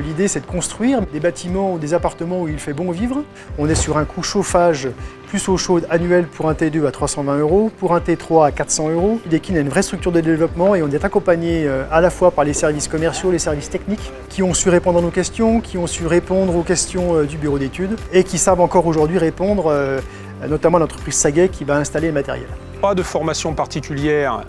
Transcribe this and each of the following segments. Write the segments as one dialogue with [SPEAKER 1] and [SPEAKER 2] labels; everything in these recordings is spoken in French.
[SPEAKER 1] L'idée, c'est de construire des bâtiments ou des appartements où il fait bon vivre. On est sur un coût chauffage plus eau chaude annuel pour un T2 à 320 €, pour un T3 à 400 €. Idekine a une vraie structure de développement et on est accompagné à la fois par les services commerciaux, les services techniques, qui ont su répondre à nos questions, qui ont su répondre aux questions du bureau d'études et qui savent encore aujourd'hui répondre notamment à l'entreprise Saguet qui va installer le matériel.
[SPEAKER 2] Pas de formation particulière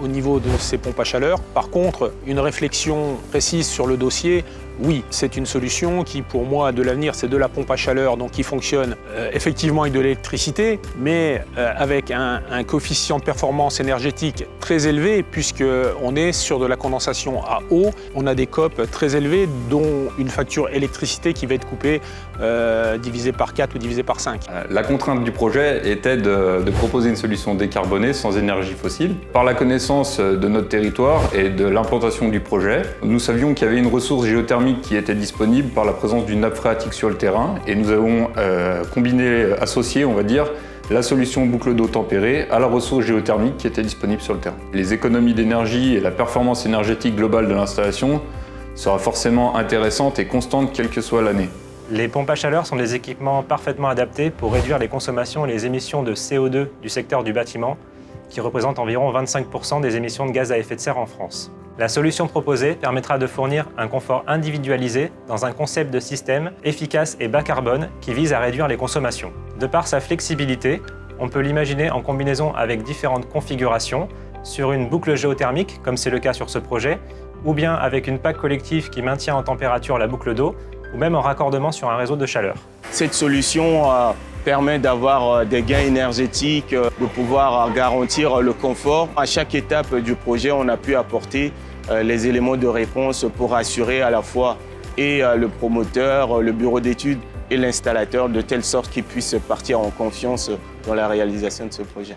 [SPEAKER 2] au niveau de ces pompes à chaleur. Par contre, une réflexion précise sur le dossier, oui, c'est une solution qui, pour moi, de l'avenir, c'est de la pompe à chaleur, donc qui fonctionne effectivement avec de l'électricité, mais avec un coefficient de performance énergétique très élevé, puisqu'on est sur de la condensation à eau. On a des COP très élevés, dont une facture électricité qui va être coupée, divisée par 4 ou divisée par 5.
[SPEAKER 3] La contrainte du projet était de proposer une solution décarbonée sans énergie fossile. Par la connaissance de notre territoire et de l'implantation du projet, nous savions qu'il y avait une ressource géothermique qui était disponible par la présence d'une nappe phréatique sur le terrain et nous avons associé, on va dire, la solution boucle d'eau tempérée à la ressource géothermique qui était disponible sur le terrain. Les économies d'énergie et la performance énergétique globale de l'installation sera forcément intéressante et constante quelle que soit l'année.
[SPEAKER 4] Les pompes à chaleur sont des équipements parfaitement adaptés pour réduire les consommations et les émissions de CO2 du secteur du bâtiment, qui représente environ 25% des émissions de gaz à effet de serre en France. La solution proposée permettra de fournir un confort individualisé dans un concept de système efficace et bas carbone qui vise à réduire les consommations. De par sa flexibilité, on peut l'imaginer en combinaison avec différentes configurations sur une boucle géothermique, comme c'est le cas sur ce projet, ou bien avec une PAC collective qui maintient en température la boucle d'eau, ou même en raccordement sur un réseau de chaleur.
[SPEAKER 5] Cette solution permet d'avoir des gains énergétiques, de pouvoir garantir le confort. À chaque étape du projet, on a pu apporter les éléments de réponse pour assurer à la fois le promoteur, le bureau d'études et l'installateur de telle sorte qu'ils puissent partir en confiance dans la réalisation de ce projet.